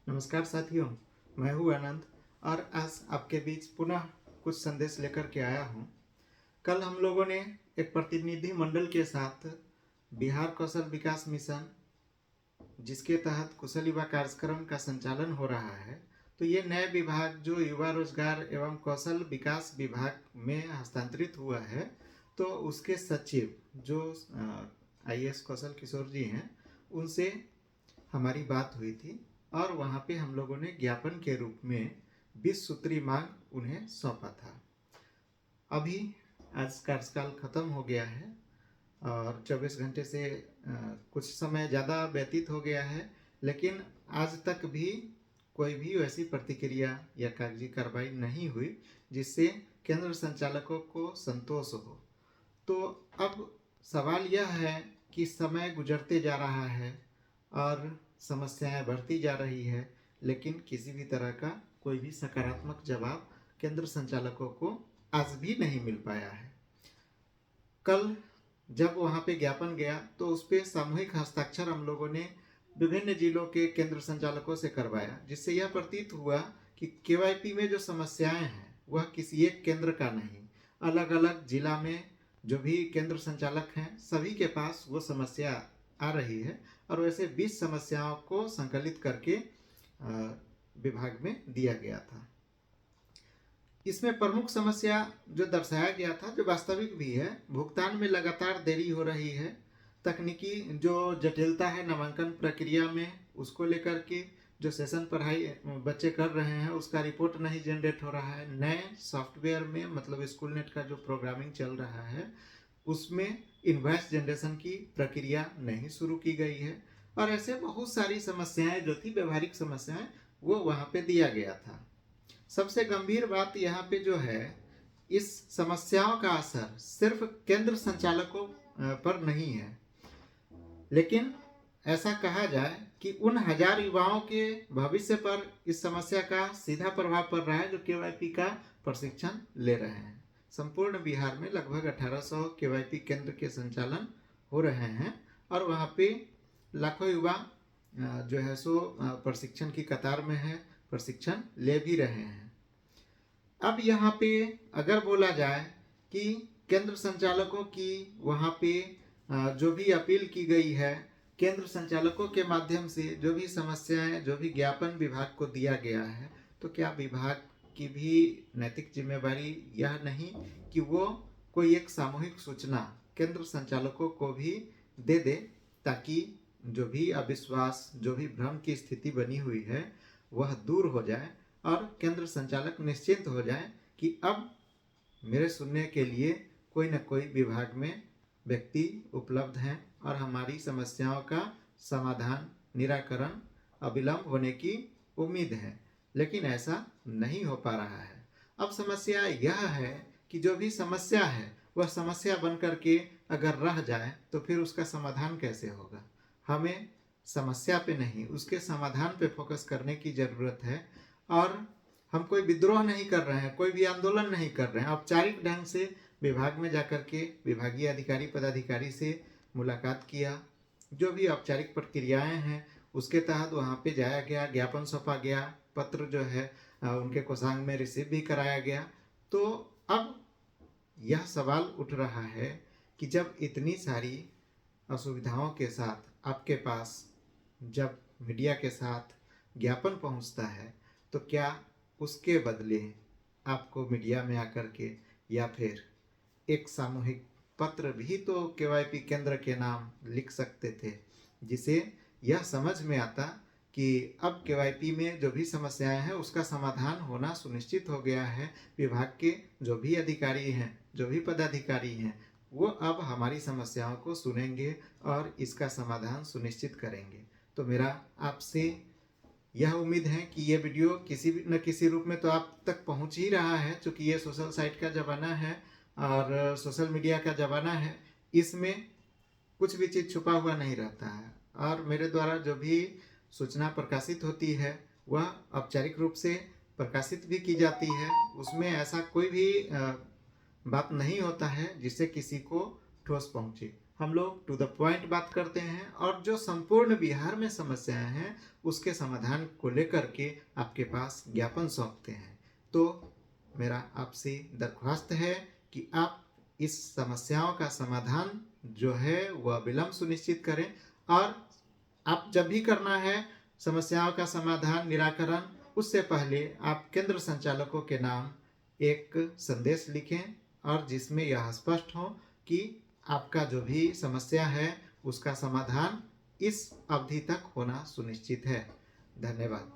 नमस्कार साथियों, मैं हूँ आनंद और आज आपके बीच पुनः कुछ संदेश लेकर के आया हूँ। कल हम लोगों ने एक प्रतिनिधि मंडल के साथ बिहार कौशल विकास मिशन, जिसके तहत कुशल युवा कार्यक्रम का संचालन हो रहा है, तो ये नए विभाग जो युवा रोजगार एवं कौशल विकास विभाग में हस्तांतरित हुआ है, तो उसके सचिव जो IAS कौशल किशोर जी हैं, उनसे हमारी बात हुई थी और वहाँ पे हम लोगों ने ज्ञापन के रूप में 20 सूत्री मांग उन्हें सौंपा था। अभी आज कार्यकाल खत्म हो गया है और 24 घंटे से कुछ समय ज़्यादा व्यतीत हो गया है, लेकिन आज तक भी कोई भी वैसी प्रतिक्रिया या कागजी कार्रवाई नहीं हुई जिससे केंद्र संचालकों को संतोष हो। तो अब सवाल यह है कि समय गुजरते जा रहा है और समस्याएं बढ़ती जा रही है, लेकिन किसी भी तरह का कोई भी सकारात्मक जवाब केंद्र संचालकों को आज भी नहीं मिल पाया है। कल जब वहाँ पे ज्ञापन गया तो उस पर सामूहिक हस्ताक्षर हम लोगों ने विभिन्न जिलों के केंद्र संचालकों से करवाया, जिससे यह प्रतीत हुआ कि KYP में जो समस्याएं हैं वह किसी एक केंद्र का नहीं, अलग अलग जिला में जो भी केंद्र संचालक हैं सभी के पास वो समस्या आ रही है और वैसे 20 समस्याओं को संकलित करके विभाग में दिया गया था। इसमें प्रमुख समस्या जो दर्शाया गया था, जो वास्तविक भी है, भुगतान में लगातार देरी हो रही है, तकनीकी जो जटिलता है नामांकन प्रक्रिया में उसको लेकर के, जो सेशन पढ़ाई बच्चे कर रहे हैं उसका रिपोर्ट नहीं जनरेट हो रहा है, नए सॉफ्टवेयर में मतलब स्कूल नेट का जो प्रोग्रामिंग चल रहा है उसमें इनवॉइस जनरेशन की प्रक्रिया नहीं शुरू की गई है और ऐसे बहुत सारी समस्याएं जो थी, व्यवहारिक समस्याएं, वो वहाँ पे दिया गया था। सबसे गंभीर बात यहाँ पे जो है, इस समस्याओं का असर सिर्फ केंद्र संचालकों पर नहीं है, लेकिन ऐसा कहा जाए कि उन 1000 युवाओं के भविष्य पर इस समस्या का सीधा प्रभाव पड़ रहा है जो KYP का प्रशिक्षण ले रहे हैं। संपूर्ण बिहार में लगभग 1800 KYP केंद्र के संचालन हो रहे हैं और वहाँ पे लाखों युवा जो है सो प्रशिक्षण की कतार में है, प्रशिक्षण ले भी रहे हैं। अब यहाँ पे अगर बोला जाए कि केंद्र संचालकों की वहाँ पे जो भी अपील की गई है, केंद्र संचालकों के माध्यम से जो भी समस्याएं, जो भी ज्ञापन विभाग को दिया गया है, तो क्या विभाग की भी नैतिक जिम्मेवारी यह नहीं कि वो कोई एक सामूहिक सूचना केंद्र संचालकों को भी दे दे, ताकि जो भी अविश्वास, जो भी भ्रम की स्थिति बनी हुई है वह दूर हो जाए और केंद्र संचालक निश्चिंत हो जाए कि अब मेरे सुनने के लिए कोई न कोई विभाग में व्यक्ति उपलब्ध हैं और हमारी समस्याओं का समाधान, निराकरण अविलंब होने की उम्मीद है। लेकिन ऐसा नहीं हो पा रहा है। अब समस्या यह है कि जो भी समस्या है वह समस्या बन करके अगर रह जाए तो फिर उसका समाधान कैसे होगा। हमें समस्या पे नहीं, उसके समाधान पे फोकस करने की ज़रूरत है और हम कोई विद्रोह नहीं कर रहे हैं, कोई भी आंदोलन नहीं कर रहे हैं। औपचारिक ढंग से विभाग में जाकर के विभागीय अधिकारी पदाधिकारी से मुलाकात किया, जो भी औपचारिक प्रक्रियाएं हैं उसके तहत वहाँ पे जाया गया, ज्ञापन सौंपा गया, पत्र जो है उनके कोषांग में रिसीव भी कराया गया। तो अब यह सवाल उठ रहा है कि जब इतनी सारी असुविधाओं के साथ आपके पास जब मीडिया के साथ ज्ञापन पहुंचता है, तो क्या उसके बदले आपको मीडिया में आकर के या फिर एक सामूहिक पत्र भी तो KYP केंद्र के नाम लिख सकते थे, जिसे यह समझ में आता कि अब KYP में जो भी समस्याएं हैं उसका समाधान होना सुनिश्चित हो गया है। विभाग के जो भी अधिकारी हैं, जो भी पदाधिकारी हैं, वो अब हमारी समस्याओं को सुनेंगे और इसका समाधान सुनिश्चित करेंगे। तो मेरा आपसे यह उम्मीद है कि ये वीडियो किसी न किसी रूप में तो आप तक पहुंच ही रहा है, क्योंकि ये सोशल साइट का ज़माना है और सोशल मीडिया का ज़माना है। इसमें कुछ भी चीज़ छुपा हुआ नहीं रहता है और मेरे द्वारा जो भी सूचना प्रकाशित होती है वह औपचारिक रूप से प्रकाशित भी की जाती है। उसमें ऐसा कोई भी बात नहीं होता है जिससे किसी को ठोस पहुंचे। हम लोग टू द पॉइंट बात करते हैं और जो संपूर्ण बिहार में समस्याएं हैं उसके समाधान को लेकर के आपके पास ज्ञापन सौंपते हैं। तो मेरा आपसे दरख्वास्त है कि आप इस समस्याओं का समाधान जो है वह विलंब सुनिश्चित करें, और आप जब भी करना है समस्याओं का समाधान निराकरण, उससे पहले आप केंद्र संचालकों के नाम एक संदेश लिखें और जिसमें यह स्पष्ट हो कि आपका जो भी समस्या है उसका समाधान इस अवधि तक होना सुनिश्चित है। धन्यवाद।